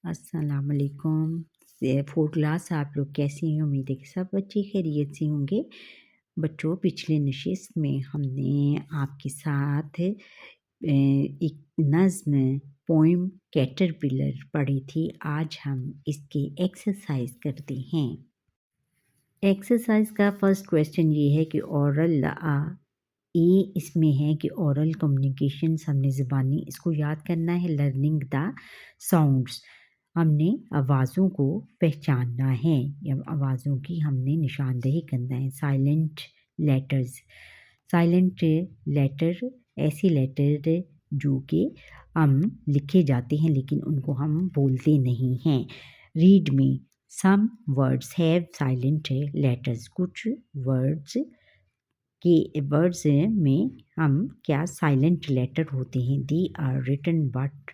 अस्सलाम वालेकुम। 4th class आप लोग कैसे हैं? उम्मीद है कि सब बच्चे खैरियत से होंगे। बच्चों, पिछले नशिस्त में हमने आपके साथ एक नज़्म पोएम कैटरपिलर पढ़ी थी। आज हम इसकी एक्सरसाइज करते हैं। एक्सरसाइज का फर्स्ट क्वेश्चन ये है कि ओरल ए इसमें है कि ओरल कम्युनिकेशन हमने ज़बानी इसको याद करना है। लर्निंग द साउंड्स हमने आवाज़ों को पहचानना है या आवाज़ों की हमने निशानदेही करना है। साइलेंट लेटर्स, साइलेंट लेटर ऐसे लेटर जो कि हम लिखे जाते हैं लेकिन उनको हम बोलते नहीं हैं। Read me, some words have silent letters, कुछ वर्ड्स में हम क्या साइलेंट लेटर होते हैं। They are written but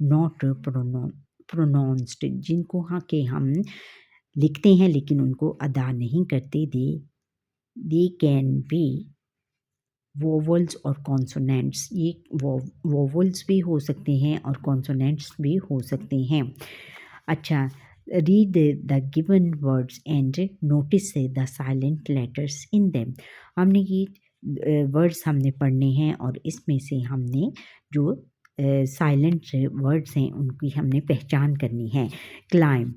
not pronounced, जिनको हम लिखते हैं लेकिन उनको अदा नहीं करते। दे कैन बी वोवल्स और कॉन्सोनेंट्स, ये वोवल्स भी हो सकते हैं और कॉन्सोनेंट्स भी हो सकते हैं। अच्छा, read the given words and notice the silent letters in them. हमने ये वर्ड्स हमने पढ़ने हैं और इसमें से हमने जो साइलेंट वर्ड्स हैं उनकी हमने पहचान करनी है। क्लाइम,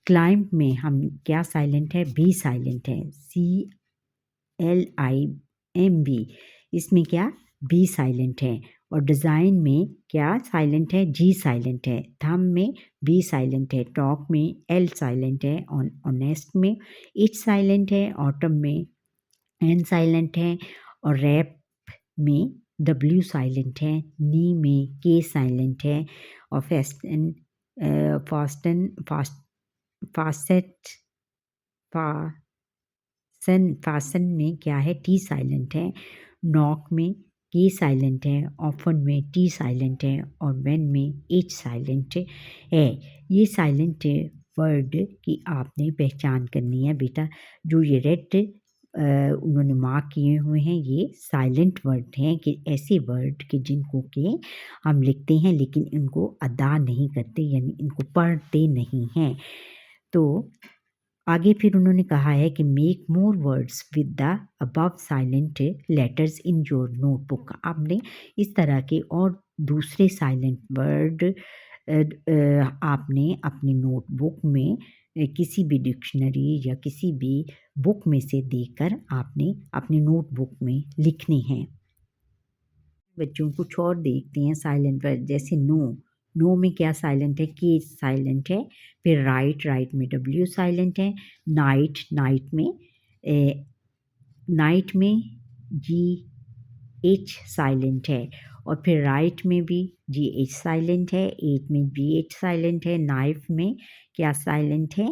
क्लाइम में हम क्या साइलेंट है? बी साइलेंट है। CLIMB, इसमें क्या बी साइलेंट है। और डिज़ाइन में क्या साइलेंट है? जी साइलेंट है। थम में बी साइलेंट है। टॉक में एल साइलेंट है। ऑनेस्ट में एच साइलेंट है। ऑटम में एन साइलेंट है। और रैप में डब्ल्यू साइलेंट है। नी में के साइलेंट है। और फासन में क्या है? टी साइलेंट है। नॉक में के साइलेंट है। ऑफन में टी साइलेंट है। और व्हेन में एच साइलेंट है। ये साइलेंट वर्ड की आपने पहचान करनी है बेटा। जो ये रेड उन्होंने मार्क किए हुए हैं ये साइलेंट वर्ड हैं कि ऐसे वर्ड कि जिनको के हम लिखते हैं लेकिन इनको अदा नहीं करते यानी इनको पढ़ते नहीं हैं। तो आगे फिर उन्होंने कहा है कि make more words with the above silent letters in your notebook. आपने इस तरह के और दूसरे साइलेंट वर्ड आपने अपनी नोटबुक में किसी भी डिक्शनरी या किसी भी बुक में से देखकर आपने अपनी नोटबुक में लिखने हैं। बच्चों कुछ और देखते हैं साइलेंट वर्ड, जैसे नो, नो में क्या साइलेंट है? के साइलेंट है। फिर राइट, राइट में डब्ल्यू साइलेंट है। नाइट, नाइट में जी एच साइलेंट है। और फिर राइट में भी जी एच साइलेंट है। एट में बी एच साइलेंट है। नाइफ में क्या साइलेंट है?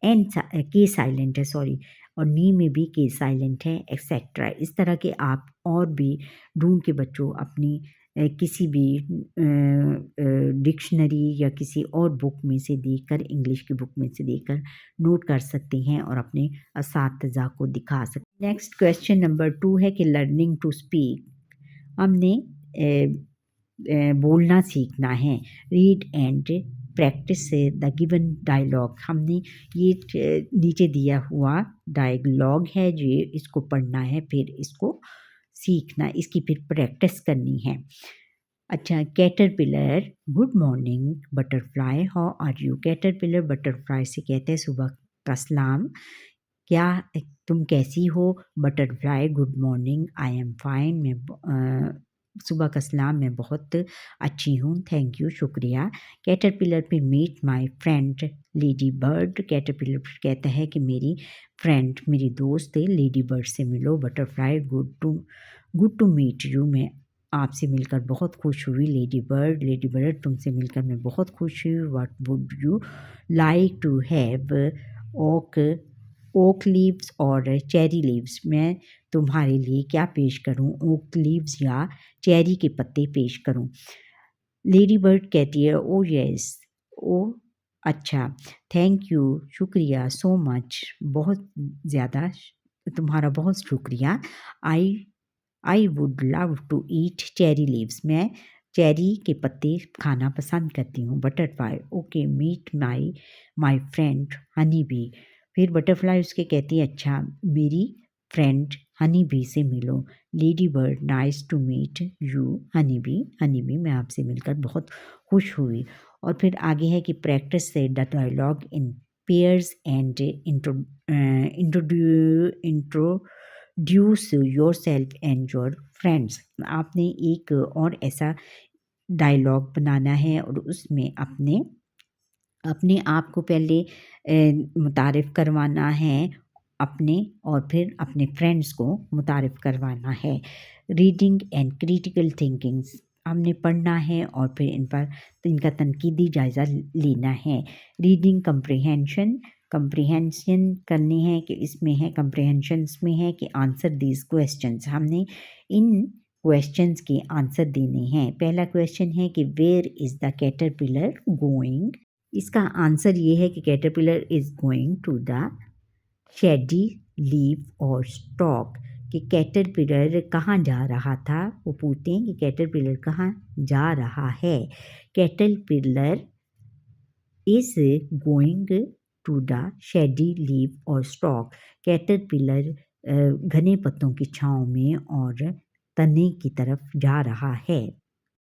एन के साइलेंट है, सॉरी। और नी में भी के साइलेंट है, एक्सेट्रा। इस तरह के आप और भी ढूंढ के बच्चों अपनी किसी भी डिक्शनरी या किसी और बुक में से देखकर, इंग्लिश की बुक में से देखकर नोट कर सकते हैं और अपने असातिज़ा को दिखा सकते हैं। नेक्स्ट क्वेश्चन नंबर 2 है कि लर्निंग टू स्पीक, हमने बोलना सीखना है। Read and practice the given dialogue, हमने ये नीचे दिया हुआ डायलॉग है जो इसको पढ़ना है, फिर इसको सीखना, इसकी फिर प्रैक्टिस करनी है। अच्छा, caterpillar, good morning butterfly, how are you. Caterpillar butterfly से कहते हैं सुबह का सलाम, क्या तुम कैसी हो। Butterfly, good morning, I am fine, मैं सुबह का सलाम, मैं बहुत अच्छी हूँ, थैंक यू, शुक्रिया। कैटरपिलर पे meet my friend lady bird, caterpillar कहता है कि मेरी फ्रेंड, मेरी दोस्त लेडी बर्ड से मिलो। Butterfly, good to meet you, मैं आपसे मिलकर बहुत खुश हुई। लेडी बर्ड तुमसे मिलकर मैं बहुत खुश हुई। What would you like to have, oak leaves और चेरी लीव्स, मैं तुम्हारे लिए क्या पेश करूं? ओक लीव्स या चेरी के पत्ते पेश करूं। लेडी बर्ड कहती है ओ यस, ओ अच्छा, थैंक यू, शुक्रिया, सो मच, बहुत ज़्यादा, तुम्हारा बहुत शुक्रिया। I would love to eat cherry leaves, मैं चेरी के पत्ते खाना पसंद करती हूँ। Butterfly, okay meet my friend honey bee. फिर बटरफ्लाई उसके कहती है अच्छा मेरी फ्रेंड हनी बी से मिलो। Lady bird, nice to meet you honey bee मैं आपसे मिलकर बहुत खुश हुई। और फिर आगे है कि प्रैक्टिस से the dialogue in pairs and introduce yourself and your friends. आपने एक और ऐसा डायलॉग बनाना है और उसमें अपने अपने आप को पहले मुतारिफ़ करवाना है अपने, और फिर अपने फ्रेंड्स को मुतारिफ़ करवाना है। रीडिंग एंड क्रिटिकल थिंकिंग्स, हमने पढ़ना है और फिर इनका तनकीदी जायज़ा लेना है। रीडिंग कंप्रीहेंशन करनी है कि इसमें है कंप्रीहेंशंस में है कि आंसर दीज क्वेश्चंस, हमने इन क्वेश्चंस के आंसर देने हैं। पहला क्वेश्चन है कि where is the caterpillar going. इसका आंसर ये है कि caterpillar is going to the shady leaf और स्टॉक। कि कैटरपिलर कहाँ जा रहा था, वो पूछते हैं कि कैटरपिलर कहाँ जा रहा है। Caterpillar is going to the shady leaf और स्टॉक। कैटरपिलर घने पत्तों की छाँव में और तने की तरफ जा रहा है।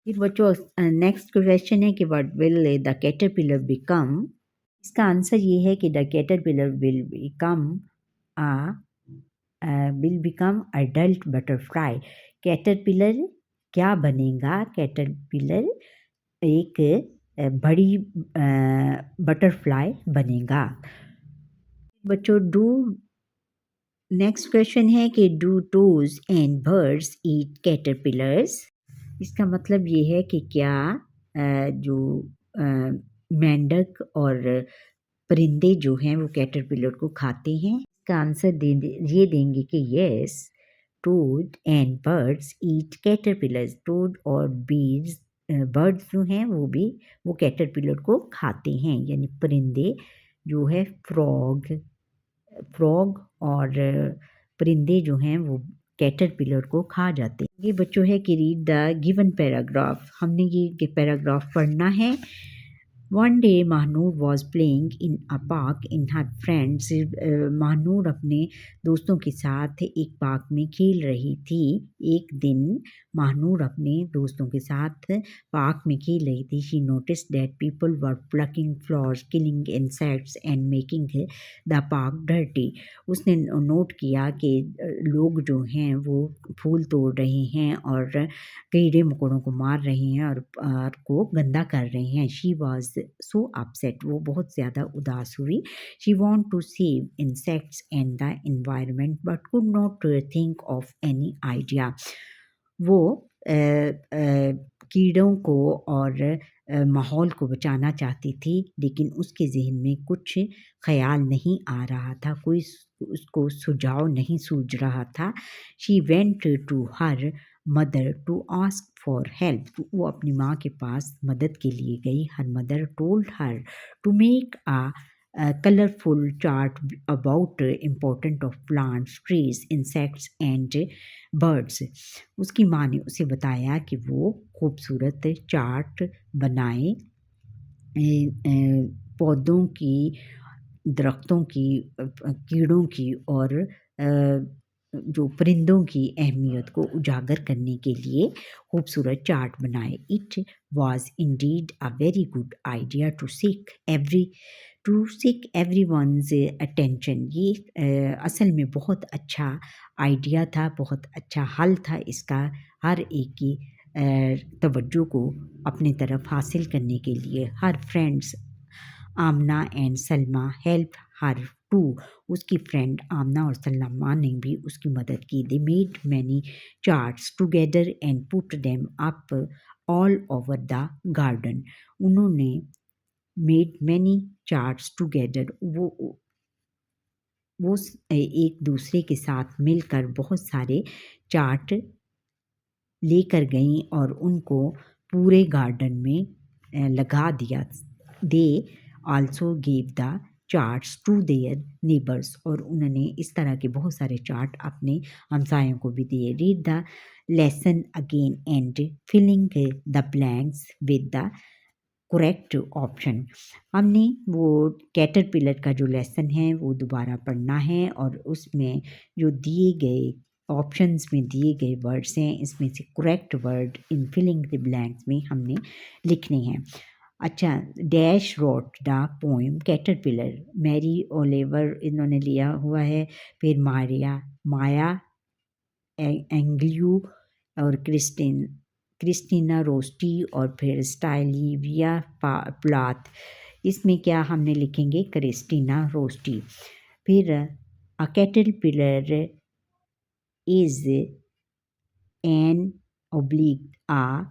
फिर बच्चों नेक्स्ट क्वेश्चन है कि what will the caterpillar become. इसका आंसर ये है कि the caterpillar will become adult butterfly. Caterpillar क्या बनेगा, कैटरपिलर एक बड़ी बटरफ्लाई बनेगा। बच्चों नेक्स्ट क्वेश्चन है कि do toes and birds eat caterpillars. इसका मतलब ये है कि क्या जो मेंढक और परिंदे जो हैं वो कैटरपिलर को खाते हैं। इसका आंसर ये देंगे कि yes, toad and birds eat caterpillars. Toad और बर्ड्स जो हैं वो कैटरपिलर को खाते हैं, यानी परिंदे जो है फ्रॉग और परिंदे जो हैं वो कैटरपिलर को खा जाते हैं। ये बच्चों है कि रीड द गिवन पैराग्राफ, हमने ये पैराग्राफ पढ़ना है। One day Mahnoor was playing in a park in her friends. Mahnoor अपने दोस्तों के साथ एक पार्क में खेल रही थी। एक दिन महानूर अपने दोस्तों के साथ पार्क में खेल रही थी। She notice that people were plucking flowers, killing insects and making the park dirty. उसने नोट किया कि लोग जो हैं वो फूल तोड़ रहे हैं और कीड़े मकोड़ों को मार रहे हैं और पार्क को गंदा कर रहे हैं। शी वॉज सो अपसेट, वो बहुत ज़्यादा उदास हुई। She want to save insects and the environment but could not think of any idea. वो कीड़ों को और माहौल को बचाना चाहती थी, लेकिन उसके ज़हन में कुछ ख़याल नहीं आ रहा था, कोई उसको सुझाव नहीं सूझ रहा था। She went to her mother to ask for help. वो अपनी माँ के पास मदद के लिए गई। Her mother told her to make a colourful chart about important of plants, trees, insects and birds. उसकी माँ ने उसे बताया कि वो खूबसूरत चार्ट बनाए पौधों की, दरख्तों की, कीड़ों की और जो परिंदों की अहमियत को उजागर करने के लिए खूबसूरत चार्ट बनाए। It was indeed a very good idea to seek everyone's attention. ये असल में बहुत अच्छा आइडिया था, बहुत अच्छा हल था इसका, हर एक की तवज्जो को अपनी तरफ हासिल करने के लिए। Her friends Amna and Salma help her too. उसकी फ्रेंड आमना और सलमा ने भी उसकी मदद की। They made many charts together and put them up all over the garden. उन्होंने मेड मैनी चार्ट्स टुगेदर, वो एक दूसरे के साथ मिलकर बहुत सारे चार्ट लेकर गईं और उनको पूरे गार्डन में लगा दिया। They also gave the charts to their neighbours, और उन्होंने इस तरह के बहुत सारे चार्ट अपने हमसायों को भी दिए। Read the lesson again and filling the blanks with the correct option. हमने वो कैटरपिलर का जो लेसन है वो दोबारा पढ़ना है और उसमें जो दिए गए ऑप्शंस में दिए गए वर्ड्स हैं इसमें से correct word in filling the blanks में हमने लिखने हैं। अच्छा, dash wrote the poem caterpillar, Mary Oliver इन्होंने लिया हुआ है, फिर माया एंग्ल्यू और क्रिस्टीना रोस्टी और फिर स्टाइलिविया प्लाथ। इसमें क्या हमने लिखेंगे, क्रिस्टीना रोस्टी। फिर अ कैटरपिलर इज एन ओब्लिक आ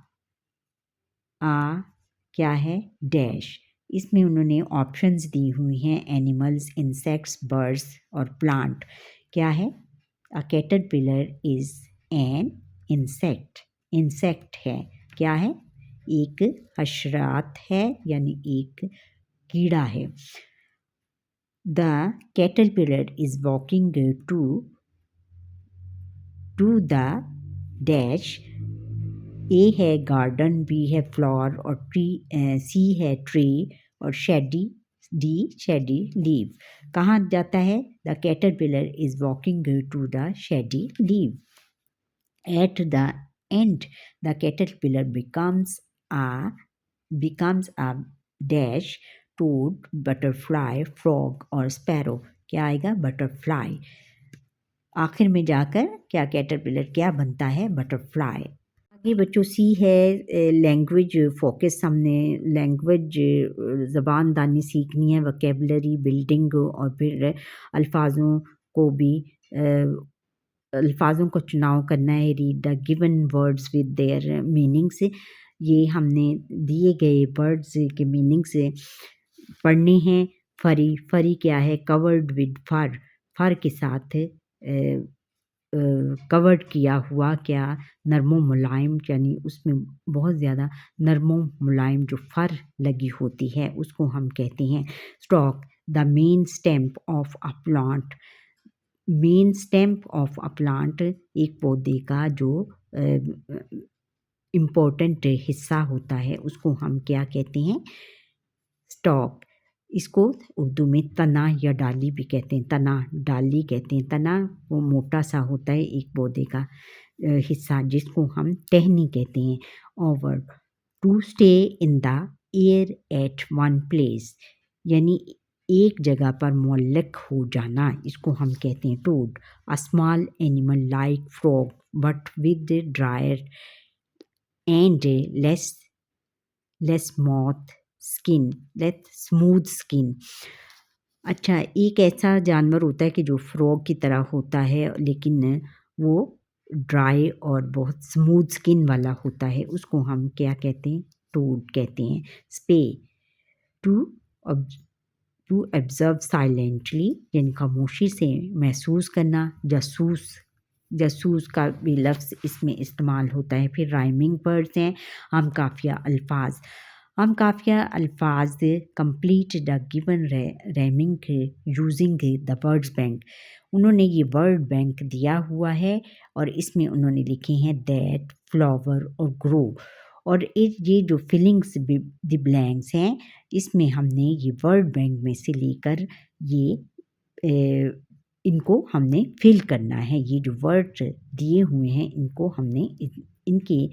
क्या है, डैश। इसमें उन्होंने ऑप्शंस दी हुई हैं, एनिमल्स, इंसेक्ट्स, बर्ड्स और प्लांट। क्या है, अ कैटरपिलर इज एन इंसेक्ट है। क्या है, एक हशरात है यानी एक कीड़ा है। The caterpillar is walking to the dash. A है गार्डन, बी है फ्लावर और सी है ट्री और शेडी लीव। कहाँ जाता है, the caterpillar is walking to the shady leave. At the end the caterpillar becomes a dash toad, butterfly, frog और sparrow। क्या आएगा, बटरफ्लाई। आखिर में जाकर क्या कैटरपिलर क्या बनता है, बटरफ्लाई। आगे बच्चों सी है लैंग्वेज फोकस। हमने लैंग्वेज ज़बान दानी सीखनी है, वोकेबलरी बिल्डिंग और फिर अल्फाजों को चुनाव करना है। Read the given words with their meanings. ये हमने दिए गए वर्ड्स के मीनिंग्स पढ़ने हैं। फरी क्या है, कवर्ड विद फर के साथ कवर्ड किया हुआ, क्या, नरमो मुलायम, यानी उसमें बहुत ज़्यादा नरमो मुलायम जो फर लगी होती है उसको हम कहते हैं stock. The main stamp of a plant. Main stamp of a plant एक पौधे का जो इम्पोर्टेंट हिस्सा होता है उसको हम क्या कहते हैं, स्टॉक। इसको उर्दू में तना या डाली भी कहते हैं, तना डाली कहते हैं। तना वो मोटा सा होता है एक पौधे का हिस्सा जिसको हम टहनी कहते हैं। Hover to stay in the air at one place, यानी एक जगह पर मुअल्लक हो जाना, इसको हम कहते हैं toad. A small animal like frog but with drier and less smooth skin. अच्छा, एक ऐसा जानवर होता है कि जो फ्रॉग की तरह होता है लेकिन वो ड्राई और बहुत स्मूथ स्किन वाला होता है, उसको हम क्या कहते हैं, टूड कहते हैं। स्पे टू ऑब्जर्व साइलेंटली, यानी खामोशी से महसूस करना। जासूस का भी लफ्ज़ इसमें इस्तेमाल होता है। फिर राइमिंग वर्ड्स हैं, हम काफिया अल्फाज complete the given rhyming using the words bank. उन्होंने ये वर्ड बैंक दिया हुआ है और इसमें उन्होंने लिखे हैं दैट, फ्लावर और ग्रो। और ये जो फिलिंग्स द ब्लैंक्स हैं इसमें हमने ये वर्ड बैंक में से लेकर ये इनको हमने फिल करना है। ये जो वर्ड दिए हुए हैं इनको हमने इनकी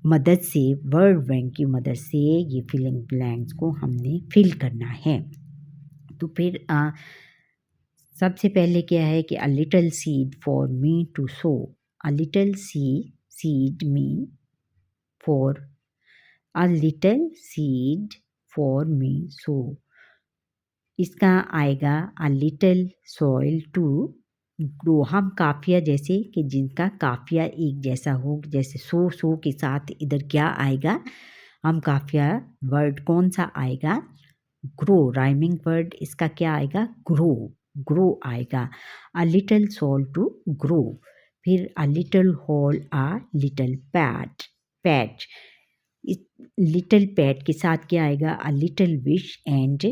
मदद से, वर्ड बैंक की मदद से ये फिलिंग ब्लैंक्स को हमने फिल करना है। तो फिर सबसे पहले क्या है कि a little seed for me to sow. A little seed me for a little seed for me sow. इसका आएगा a little soil to grow. हम काफिया जैसे कि जिनका काफिया एक जैसा हो, जैसे सो के साथ इधर क्या आएगा, हम काफिया वर्ड कौन सा आएगा, ग्रो। राइमिंग वर्ड इसका क्या आएगा, ग्रो आएगा। A little soil to grow. फिर a little hole a little patch. Little pat के साथ क्या आएगा, अ लिटिल विश एंड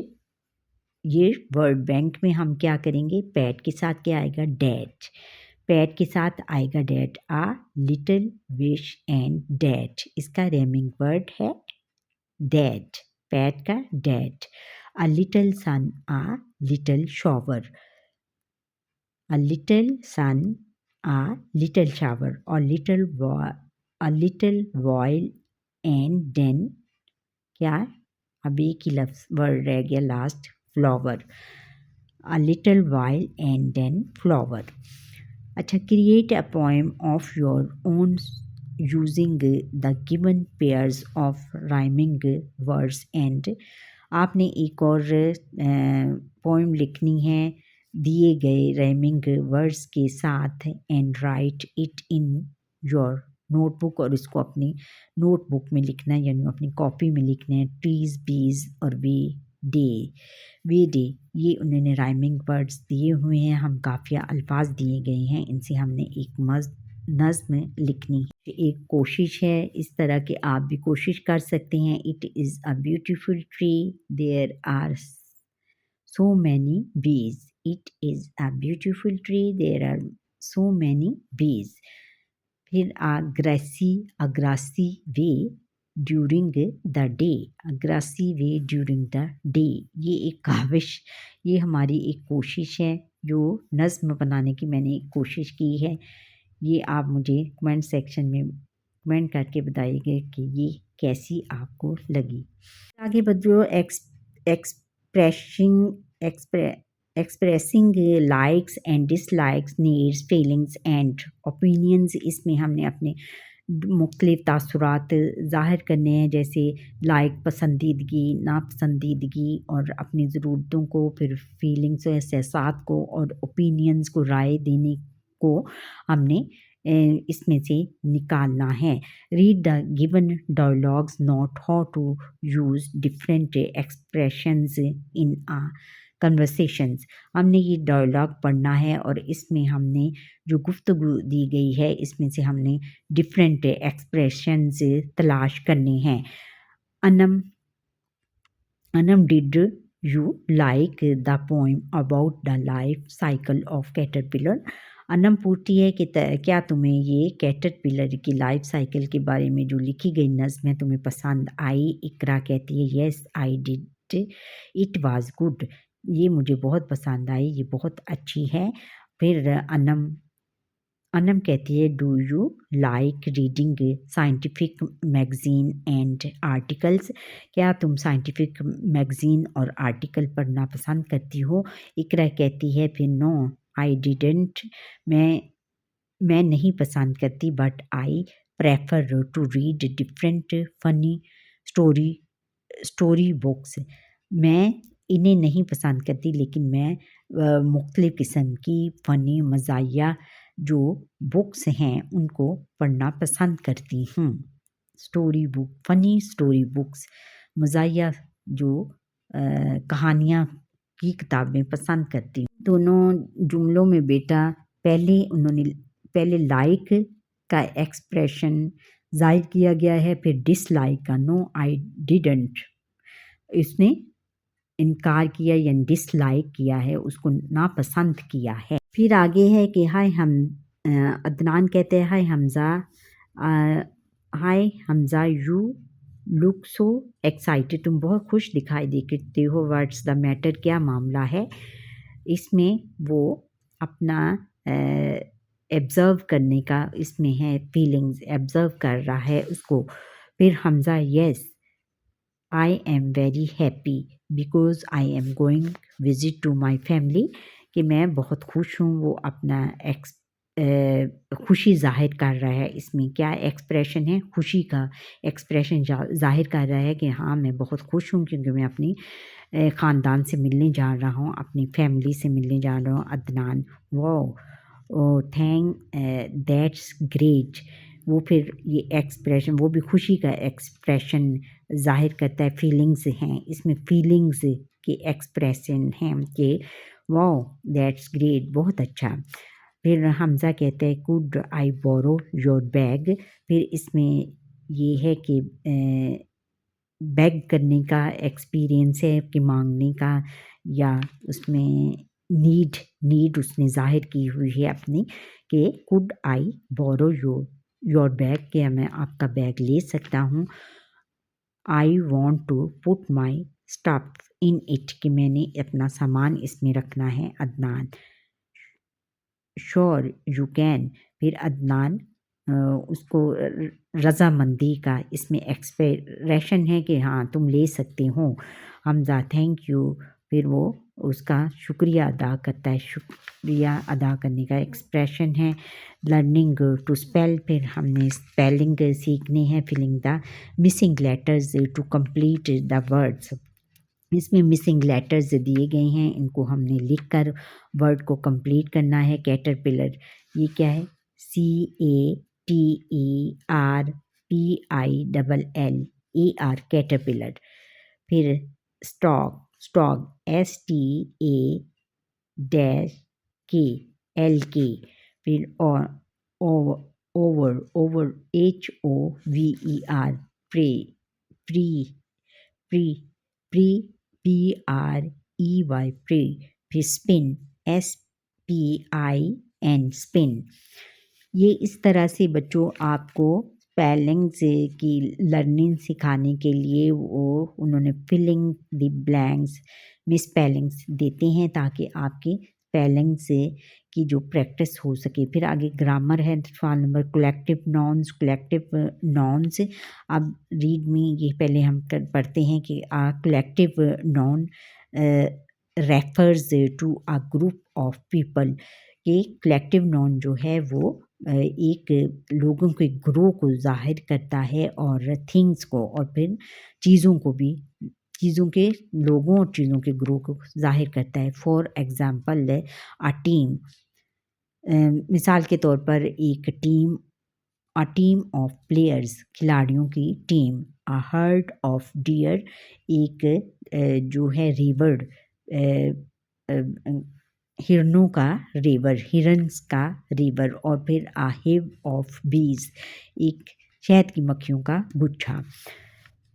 ये वर्ड बैंक में हम क्या करेंगे, पैट के साथ क्या आएगा, डैट। पैट के साथ आएगा that. A little wish and that, इसका रेमिंग वर्ड है डैट, पैट का that. A little sun, a little shower, a little sun, a little shower, और a little while and then क्या, अब एक ही लफ्ज वर्ड रह गया last, flower. A little while and then flower. अच्छा, create a poem of your own using the given pairs of rhyming words and, आपने एक और पोएम लिखनी है दिए गए राइमिंग वर्ड्स के साथ, and right it in your notebook, और इसको अपनी नोटबुक में लिखना है, यानी अपनी कॉपी में लिखना है। ट्रीज, बीज और वे डे, ये उन्होंने राइमिंग वर्ड्स दिए हुए हैं, हम काफिया अल्फाज दिए गए हैं, इनसे हमने एक नज़्म लिखनी है। एक कोशिश है, इस तरह के आप भी कोशिश कर सकते हैं। It is a beautiful tree, there are so many bees. It is a beautiful tree, there are so many bees. फिर a grassy way during the day, a grassy way during the day, ये एक काविश, ये हमारी एक कोशिश है जो नज़्म बनाने की मैंने एक कोशिश की है। ये आप मुझे कमेंट सेक्शन में कमेंट करके बताइएगा कि ये कैसी आपको लगी। आगे बढ़ो, expressing expressing likes and dislikes, needs, feelings and opinions, इसमें हमने अपने मुख्तलिफ़ तासुरात ज़ाहिर करने हैं, जैसे लाइक पसंदीदगी, नापसंदीदगी, और अपनी ज़रूरतों को, फिर फीलिंग्स एहसास को, और ओपिनियंस को, राय देने को हमने इसमें से निकालना है। Read the given dialogues, note how to use different expressions in a conversations, हमने ये डायलॉग पढ़ना है, और इसमें हमने जो गुफ्तगू दी गई है इसमें से हमने डिफरेंट एक्सप्रेशंस तलाश करने हैं। Anam did you like the poem about the life cycle of caterpillar, Anam पूछती है कि क्या तुम्हें ये कैटरपिलर की लाइफ साइकिल के बारे में जो लिखी गई नज़्म है तुम्हें पसंद आई। इकरा कहती है yes I did, it was good, ये मुझे बहुत पसंद आई, ये बहुत अच्छी है। फिर अनम कहती है do you like reading scientific magazine and articles, क्या तुम साइंटिफिक मैगज़ीन और आर्टिकल पढ़ना पसंद करती हो। इकरा कहती है फिर नो आई डिडेंट, मैं नहीं पसंद करती, but I prefer to read different funny story books, मैं इन्हें नहीं पसंद करती, लेकिन मैं मुख्तलिफ़ किस्म की फ़नी मज़ाहिया जो बुक्स हैं उनको पढ़ना पसंद करती हूँ। Story book, funny story books, मज़ाहिया जो कहानियाँ की किताबें पसंद करती हूँ। दोनों जुमलों में बेटा पहले लाइक का एक्सप्रेशन ज़ाहिर किया गया है, फिर डिसलाइक का नो आई डिडंट, इसने इनकार किया या डिसलाइक किया है, उसको नापसंद किया है। फिर आगे है कि अदनान कहते हैं hi Hamza you look so excited, तुम बहुत खुश दिखाई देते हो, व्हाट्स द मैटर, क्या मामला है। इसमें वो अपना एब्ज़र्व करने का इसमें है, फीलिंग्स एब्ज़र्व कर रहा है उसको। फिर Hamza yes I am very happy because I am going visit to my family, कि मैं बहुत खुश हूँ, वो अपना खुशी ज़ाहिर कर रहा है। इसमें क्या एक्सप्रेशन है, खुशी का एक्सप्रेशन ज़ाहिर कर रहा है कि हाँ मैं बहुत खुश हूँ क्योंकि मैं अपनी ख़ानदान से मिलने जा रहा हूँ, अपनी फैमिली से मिलने जा रहा हूँ। अदनान वो दैट्स ग्रेट, वो फिर ये एक्सप्रेशन, वो भी खुशी का एक्सप्रेशन ज़ाहिर करता है। फीलिंग्स हैं इसमें, फीलिंग्स के एक्सप्रेशन हैं कि वाओ दैट्स ग्रेट, बहुत अच्छा। फिर हमज़ा कहते हैं could I borrow your bag, फिर इसमें ये है कि बेग करने का एक्सपीरियंस है कि माँगने का, या उसमें नीड उसने ज़ाहिर की हुई है अपनी कि could I borrow your bag, क्या मैं आपका बैग ले सकता हूँ। I want to put my stuff in it, कि मैंने अपना सामान इसमें रखना है। अदनान श्योर यू कैन, फिर अदनान उसको रज़ामंदी का इसमें एक्सप्रेशन है कि हाँ तुम ले सकते हो। हमज़ा थैंक यू, फिर वो उसका शुक्रिया अदा करता है, शुक्रिया अदा करने का एक्सप्रेशन है। लर्निंग टू स्पेल, फिर हमने स्पेलिंग सीखने हैं। Filling the missing letters to complete the words, इसमें मिसिंग लेटर्स दिए गए हैं, इनको हमने लिखकर वर्ड को कंप्लीट करना है। कैटरपिलर, ये क्या है? CATERPILLAR, caterpillar. फिर स्टॉक STAK फिर ओवर HOVER, प्रे प्री प्री प्री PREY, प्रे। फिर स्पिन SPIN, स्पिन। ये इस तरह से बच्चों आपको स्पेलिंग्स की लर्निंग सिखाने के लिए वो उन्होंने फिलिंग द ब्लैंक्स मिसस्पेलिंग्स देते हैं ताकि आपकी स्पेलिंग्स की जो प्रैक्टिस हो सके। फिर आगे ग्रामर है, सवाल नंबर कलेक्टिव नाउन्स। अब रीड में ये पहले हम पढ़ते हैं कि collective noun refers to a group of people, कि कलेक्टिव नाउन जो है वो एक लोगों के ग्रुप को ज़ाहिर करता है और थिंग्स को, और फिर चीज़ों को भी, चीज़ों के लोगों और चीज़ों के ग्रुप को ज़ाहिर करता है। फॉर एग्ज़ाम्पल अ टीम, मिसाल के तौर पर एक team, a team of players, खिलाड़ियों की team. A herd of dear, एक जो है रिवर, हिरनों का रिवर, हिरन्स का रिवर। और फिर अ हिव ऑफ बीज, एक शहद की मक्खियों का गुच्छा।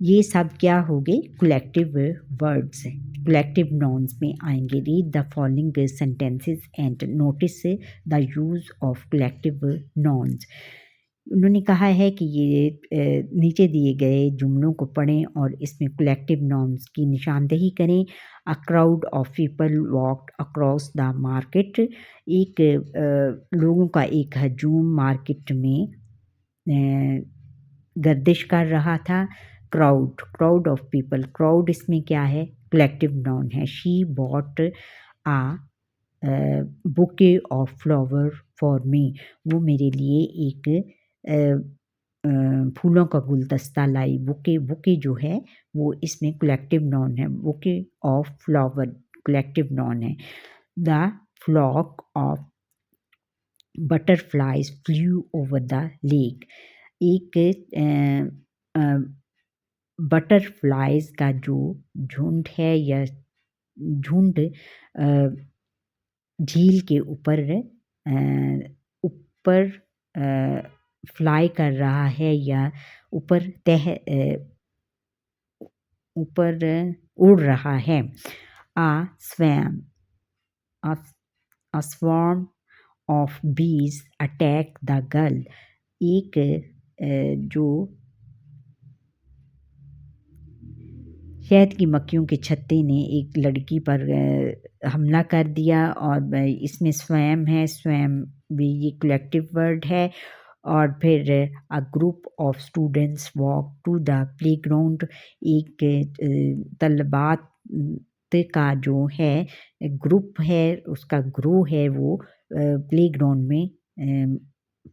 ये सब क्या हो गए? कलेक्टिव वर्ड्स, कलेक्टिव नाउन्स में आएंगे। Read the following sentences and notice the use of collective nouns. उन्होंने कहा है कि ये नीचे दिए गए जुमलों को पढ़ें और इसमें कलेक्टिव नाउन्स की निशानदेही करें। A crowd of people walked across the market, एक लोगों का एक हजूम मार्केट में गर्दिश कर रहा था। क्राउड ऑफ पीपल, क्राउड इसमें क्या है? कलेक्टिव नाउन है। She bought a bouquet of flower for me, वो मेरे लिए एक फूलों का गुलदस्ता लाई। बुके जो है वो इसमें कलेक्टिव नाउन है। Bouquet of flower collective noun है। The flock of butterflies flew over the lake, एक बटरफ्लाइज का जो झुंड है या झुंड झील के ऊपर फ्लाई कर रहा है या ऊपर ऊपर उड़ रहा है। आ स्वैम अ स्वॉर्म ऑफ बीज अटैक द गर्ल, एक जो शहद की मक्खियों के छत्ते ने एक लड़की पर हमला कर दिया। और इसमें स्वयं है, स्वयं भी ये कलेक्टिव वर्ड है। और फिर a group of students walk to the playground, एक तलबात का जो है ग्रुप है, उसका ग्रो है, वो प्लेग्राउंड में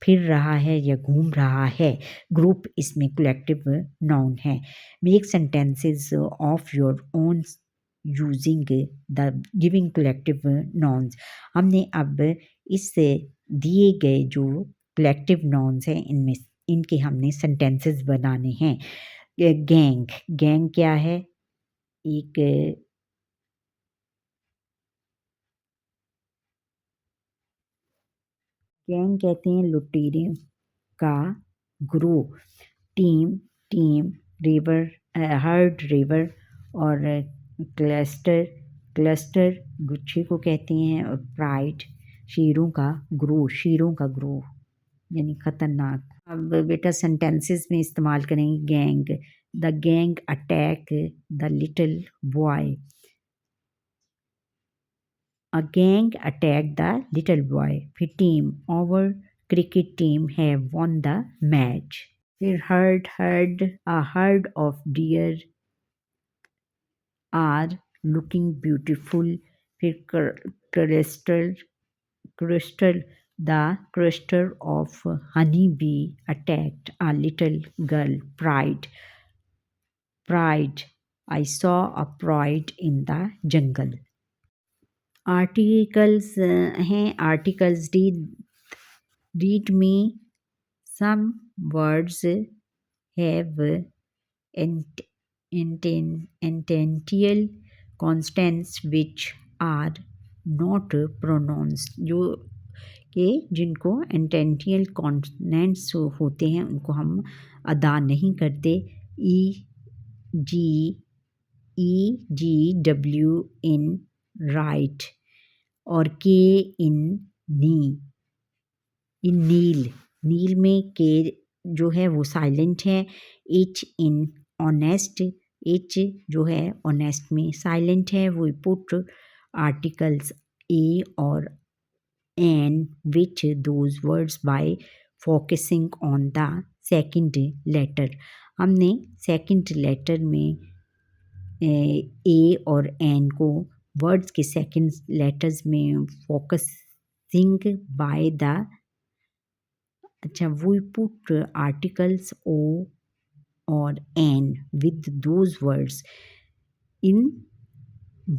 फिर रहा है या घूम रहा है। ग्रुप इसमें कलेक्टिव नाउन है। Make sentences of your own using the giving collective nouns. हमने अब इस दिए गए जो कलेक्टिव नाउन्स हैं इनमें इनके हमने सेंटेंसेस बनाने हैं। गैंग क्या है? एक गैंग कहते हैं लुटेरे का group. Team, river, heard river और क्लस्टर क्लस्टर गुच्छे को कहते हैं और प्राइड शेरों का ग्रोह यानी खतरनाक। अब बेटा सेंटेंसेस में इस्तेमाल करेंगे gang. The gang attack the little boy. A gang attacked the little boy. फिर team, our cricket team have won the match. फिर herd, a herd of deer are looking beautiful. फिर crystal, the cluster of honey bee attacked a little girl. Pride, I saw a pride in the jungle. Articles हैं articles read me some words have intentional constants which are not pronounced जो कि जिनको इंटेंटियल constants होते हैं उनको हम अदा नहीं करते जी डब्ल्यू इन राइट और के इन नील में के जो है वो साइलेंट है। एच इन ऑनेस्ट एच जो है ऑनेस्ट में साइलेंट है। वो पुट आर्टिकल्स ए और an which those words by focusing on the second letter. हमने सेकंड लेटर में ए और एन को वर्ड्स के सेकंड लेटर्स में फोकसिंग बाय द अच्छा वी पुट आर्टिकल्स ओ और एन विद दोज वर्ड्स। इन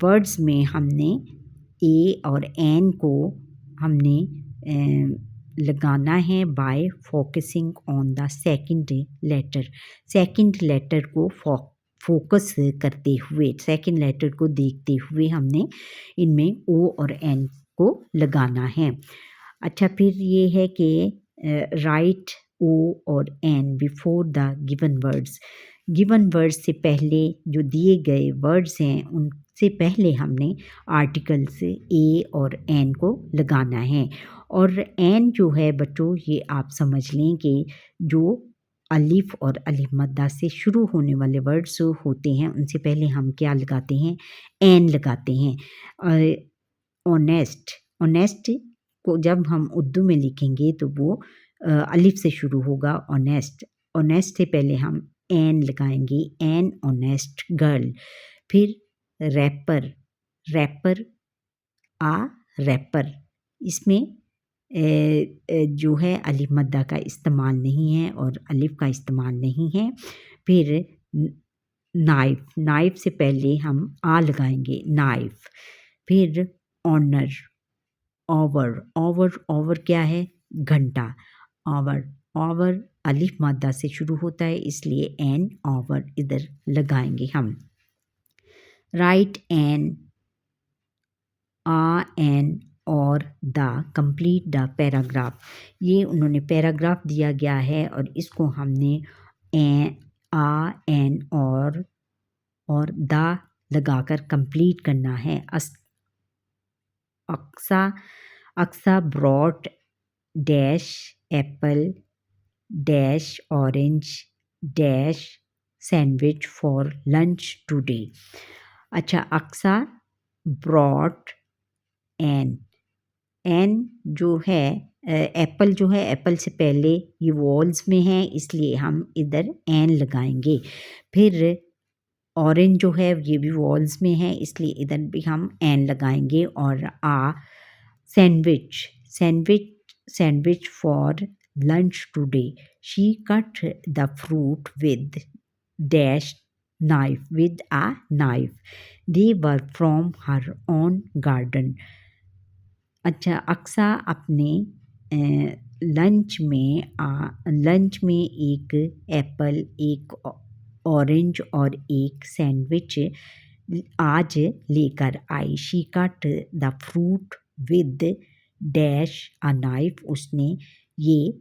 वर्ड्स में हमने ए और एन को हमने लगाना है by focusing on the second letter को फोकस करते हुए सेकंड लेटर को देखते हुए हमने इनमें ओ और एन को लगाना है। अच्छा फिर ये है कि राइट ओ और an before the given words से पहले जो दिए गए वर्ड्स हैं उनसे पहले हमने आर्टिकल्स ए और एन को लगाना है। और एन जो है बच्चों ये आप समझ लें कि जो अलिफ और अलिफ मद्दा से शुरू होने वाले वर्ड्स होते हैं उनसे पहले हम क्या लगाते हैं एन लगाते हैं। ऑनेस्ट को जब हम उर्दू में लिखेंगे तो वो अलिफ से शुरू होगा। ऑनेस्ट से पहले हम एन लगाएंगे एन ऑनेस्ट गर्ल। फिर रैपर इसमें जो है अलिफ मद्दा का इस्तेमाल नहीं है और अलिफ का इस्तेमाल नहीं है। फिर नाइफ से पहले हम आ लगाएंगे नाइफ। फिर ओवर क्या है घंटा। ओवर अलिफ मद्दा से शुरू होता है इसलिए एन ओवर इधर लगाएंगे हम। राइट एन और द कंप्लीट द पैराग्राफ। ये उन्होंने पैराग्राफ दिया गया है और इसको हमने एन और द लगाकर कंप्लीट करना है। Aqsa brought dash apple dash orange dash sandwich for lunch today. अच्छा अक्सा ब्रॉट एन जो है एप्पल जो है एप्पल से पहले ये वॉल्स में है इसलिए हम इधर एन लगाएंगे। फिर ऑरेंज जो है ये भी वॉल्स में है इसलिए इधर भी हम एन लगाएंगे। और sandwich for lunch today. She cut the fruit with dash knife with a knife. They were from her own garden. अच्छा अक्सा अपने लंच में एक एप्पल एक ऑरेंज और एक सैंडविच आज लेकर आई। She cut the fruit with dash a knife. उसने ये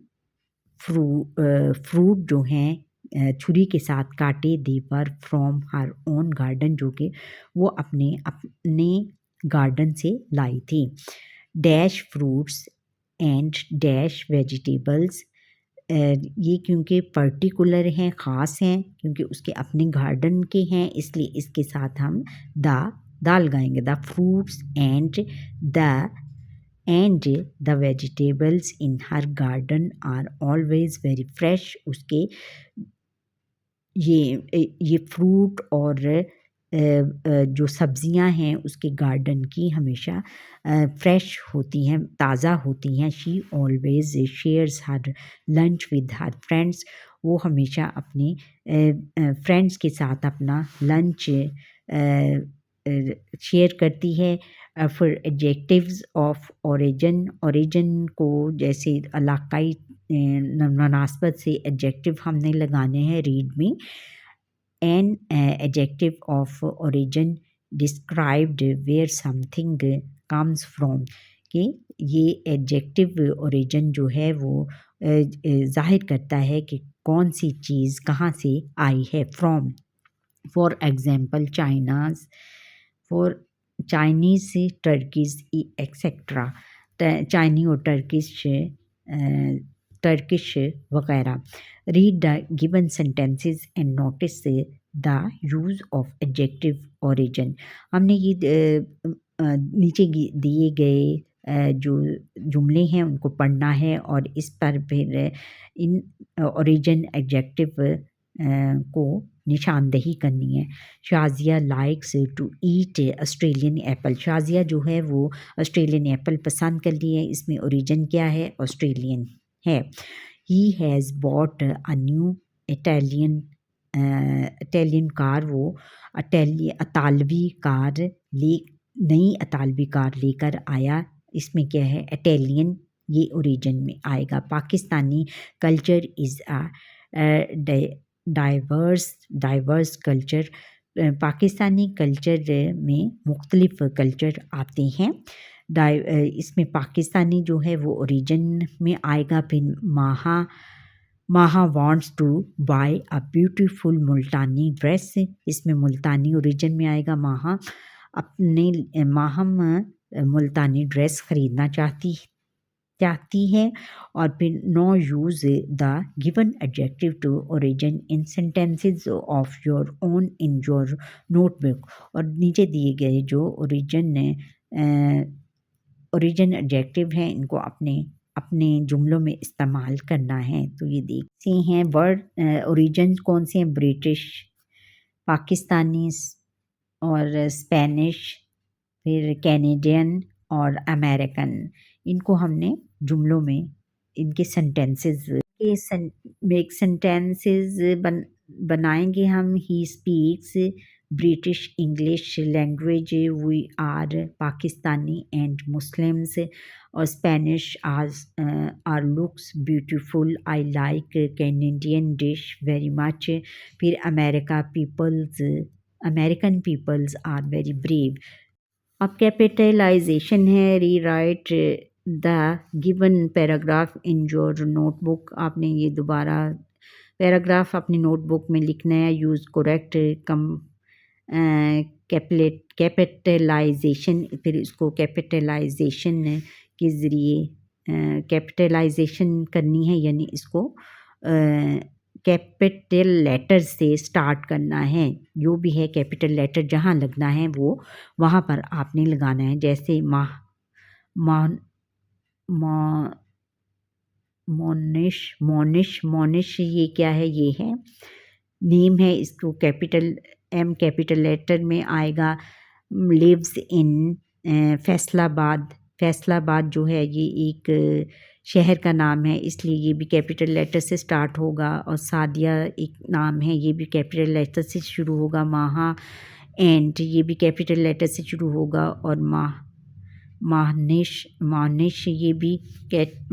फ्रूट जो हैं छुरी के साथ काटे। They were from her own garden, जो कि वो अपने अपने गार्डन से लाई थी। Dash fruits and dash vegetables, ये क्योंकि पर्टिकुलर हैं, ख़ास हैं, क्योंकि उसके अपने गार्डन के हैं, इसलिए इसके साथ हम दाल गाएंगे। The fruits the the vegetables in her garden are always very fresh. उसके ये फ्रूट और जो सब्जियां हैं उसके गार्डन की हमेशा फ्रेश होती हैं, ताज़ा होती हैं। She always shares her lunch with her friends, वो हमेशा अपने फ्रेंड्स के साथ अपना लंच शेयर करती है। फिर एडजेक्टिव्स ऑफ ओरिजिन, ओरिजिन को जैसे इलाकाई मुनासबत से एडजेक्टिव हमने लगाने हैं रीड में। An adjective of origin described where something comes from, कि ये एडजेक्टिव ओरिजिन जो है वो जाहिर करता है कि कौन सी चीज़ कहाँ से आई है। From, for example China's, for Chinese से टर्कीज एक्सेट्रा, चाइनी और टर्किश वगैरह। Read the given sentences and notice the use of adjective origin. हमने ये नीचे दिए गए जो जुमले हैं उनको पढ़ना है और इस पर फिर इन ओरिजिन एडजेक्टिव को निशानदेही करनी है। Shazia likes to eat Australian apple, Shazia जो है वो ऑस्ट्रेलियन एप्पल पसंद कर ली है, इसमें ओरिजिन क्या है, ऑस्ट्रेलियन है। He has bought a new Italian Italian car, वो अतालवी कार नई अतालवी कार लेकर आया, इसमें क्या है, इटालियन, ये ओरिजिन में आएगा। Pakistani culture is a diverse culture, Pakistani culture में मुख्तलिफ कल्चर आते हैं। इसमें पाकिस्तानी जो है वो ओरिजिन में आएगा। फिर Maha wants to buy a beautiful Multani dress, इसमें मुल्तानी ओरिजिन में आएगा। माहम मुल्तानी ड्रेस ख़रीदना चाहती है। और फिर now use the given adjective to origin in sentences of your own in your notebook, और नीचे दिए गए जो ओरिजिन एडजेक्टिव हैं इनको अपने जुमलों में इस्तेमाल करना है। तो ये देखते हैं वर्ड ओरिजिन कौन से हैं, ब्रिटिश, पाकिस्तानी और स्पेनिश, फिर कैनेडियन और अमेरिकन। इनको हमने जुमलों में इनके सेंटेंसेस मेक सेंटेंसेस बनाएंगे हम। He speaks British English language, we are Pakistani and Muslims, और Spanish are looks beautiful, I like Canadian dish very much. फिर American peoples are very brave. अब कैपिटलाइजेशन है। Rewrite the given paragraph in your notebook, आपने ये दोबारा paragraph अपनी notebook में लिखना है। यूज़ करेक्ट कैपिटलाइजेशन, फिर इसको कैपिटलाइजेशन के ज़रिए कैपिटलाइजेशन करनी है, यानी इसको कैपिटल लेटर से स्टार्ट करना है। जो भी है कैपिटल लेटर जहाँ लगना है वो वहाँ पर आपने लगाना है। जैसे मोनिश ये क्या है, ये है नेम है, इसको कैपिटल लेटर में आएगा। लिव्स इन फैसलाबाद जो है ये एक शहर का नाम है, इसलिए ये भी कैपिटल लेटर से स्टार्ट होगा। और सादिया एक नाम है, ये भी कैपिटल लेटर से शुरू होगा। माहा एंड ये भी कैपिटल लेटर से शुरू होगा। और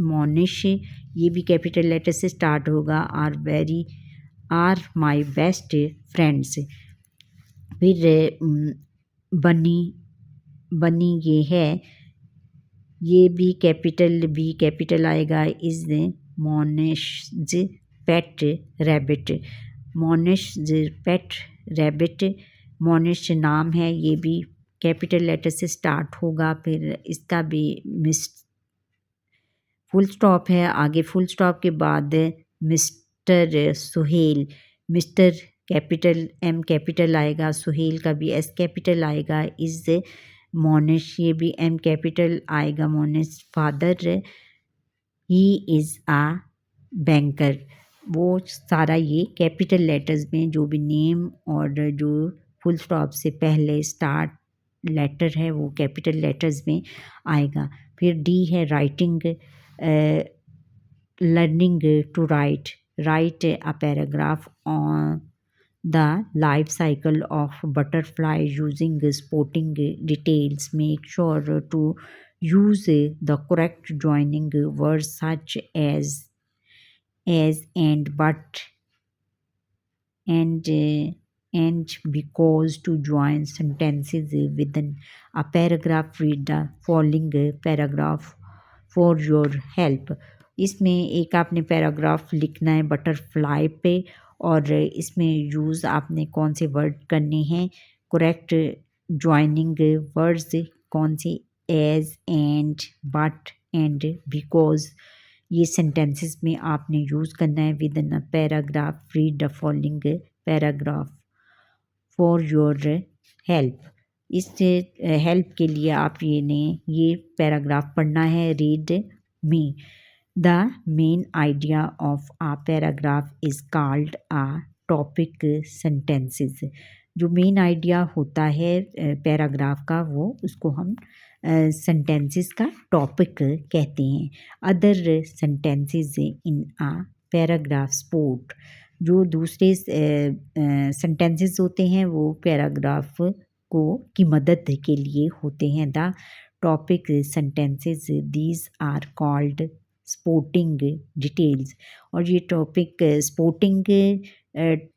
मोनिश ये भी कैपिटल लेटर से स्टार्ट होगा। Are my best friends. फिर बनी ये है, ये भी कैपिटल आएगा। Is Monish pet rabbit, Monish pet rabbit, Monish नाम है, ये भी कैपिटल लेटर से स्टार्ट होगा। फिर इसका भी मिस फुल स्टॉप है, आगे फुल स्टॉप के बाद mister Suhail, mister capital M capital आएगा, सुहेल का भी एस कैपिटल आएगा। इज़ मोनिश, ये भी एम कैपिटल आएगा। Monish father, he is a banker. वो सारा ये कैपिटल लेटर्स में जो भी नेम और जो फुल स्टॉप से पहले स्टार्ट लेटर है वो कैपिटल लेटर्स में आएगा। फिर डी है writing, learning to write, write a paragraph on the life cycle of butterfly using sporting details. Make sure to use the correct joining words such as and but and because to join sentences within a paragraph. Read the following paragraph for your help. इसमें एक आपने paragraph लिखना है butterfly पे, और इसमें use आपने कौन से वर्ड करने हैं, करेक्ट ज्वाइनिंग वर्ड्स कौन से, as and but and because, ये सेंटेंसेस में आपने यूज़ करना है within a paragraph. Read the following paragraph for your help. इस हेल्प के लिए आप ये पैराग्राफ पढ़ना है। Read me, the main idea of a paragraph is called a topic sentences. जो मेन आइडिया होता है पैराग्राफ का, वो उसको हम सेंटेंसेस का टॉपिक कहते हैं। Other sentences in a paragraph support, जो दूसरे सेंटेंसेस होते हैं वो पैराग्राफ को की मदद के लिए होते हैं। The topic sentences these are called sporting details, और ये टॉपिक स्पोर्टिंग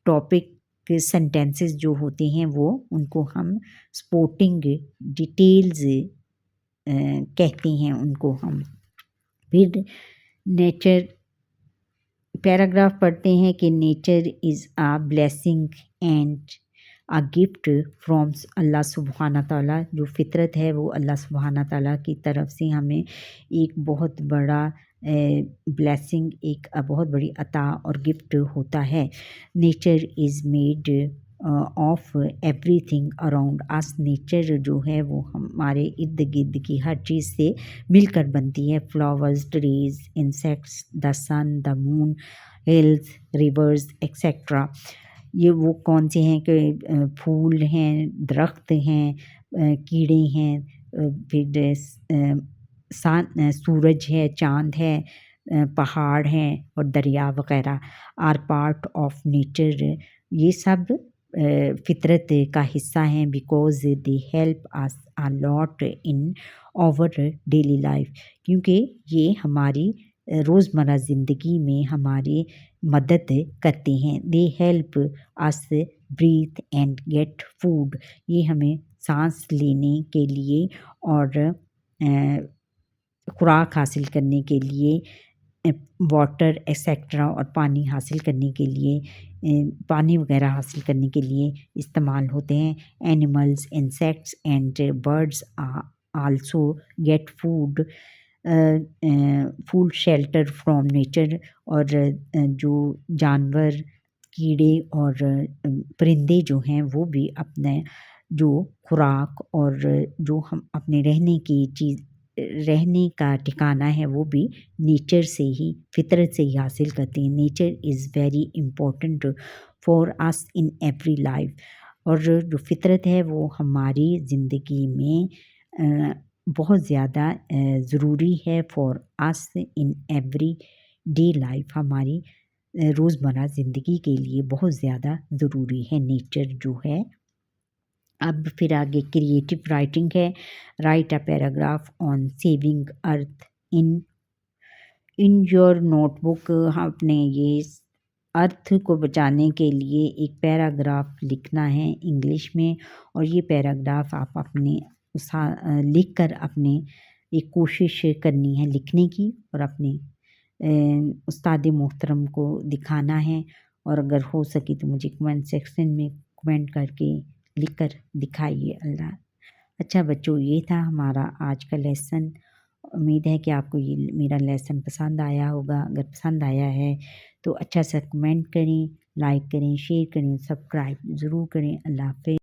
टॉपिक सेंटेंसेस जो होते हैं वो उनको हम स्पोर्टिंग डिटेल्स कहते हैं उनको हम। फिर नेचर पैराग्राफ पढ़ते हैं कि nature is a blessing and a gift from अल्लाह सुब्हाना ताला। जो फितरत है वो अल्लाह सुब्हाना ताला की तरफ से हमें एक बहुत बड़ा ब्लेसिंग, एक बहुत बड़ी अता और गिफ्ट होता है। Nature is made of everything around us. Nature जो है वो हमारे इर्द गिर्द की हर चीज़ से मिलकर बनती है। Flowers, trees, insects, the sun, the moon, hills, rivers etcetera. ये वो कौन से हैं कि फूल हैं, दरख्त हैं, कीड़े हैं, फिर सूरज है, चाँद है, पहाड़ हैं और दरिया वग़ैरह आर पार्ट ऑफ नेचर। ये सब फितरत का हिस्सा हैं। Because they help us a lot in our daily life, क्योंकि ये हमारी रोज़मर्रा ज़िंदगी में हमारी मदद करते हैं। They help us breathe and get food, ये हमें सांस लेने के लिए और खुराक हासिल करने के लिए, वाटर एक्सेट्रा और पानी हासिल करने के लिए, पानी वगैरह हासिल करने के लिए इस्तेमाल होते हैं। Animals, insects and birds also get food, food shelter from nature. और जो जानवर, कीड़े और परिंदे जो हैं वो भी अपने जो खुराक और जो हम अपने रहने का ठिकाना है वो भी नेचर से ही, फितरत से ही हासिल करते हैं। Nature is very important for us in every life, और जो फितरत है वो हमारी ज़िंदगी में बहुत ज़्यादा ज़रूरी है। For us in every day life, हमारी रोज़मर्रा ज़िंदगी के लिए बहुत ज़्यादा ज़रूरी है नेचर जो है। अब फिर आगे क्रिएटिव राइटिंग है। Right a paragraph on saving earth in your notebook. आपने ये अर्थ को बचाने के लिए एक पैराग्राफ लिखना है इंग्लिश में, और ये पैराग्राफ आप अपने लिख कर अपने एक कोशिश करनी है लिखने की, और अपने उस्ताद मोहतरम को दिखाना है। और अगर हो सके तो मुझे कमेंट सेक्शन में कमेंट करके लिख कर दिखाइए। अल्लाह। अच्छा बच्चों, ये था हमारा आज का लेसन। उम्मीद है कि आपको ये मेरा लेसन पसंद आया होगा। अगर पसंद आया है तो अच्छा सा कमेंट करें, लाइक करें, शेयर करें, सब्सक्राइब ज़रूर करें। अल्लाह हाफ़िज़।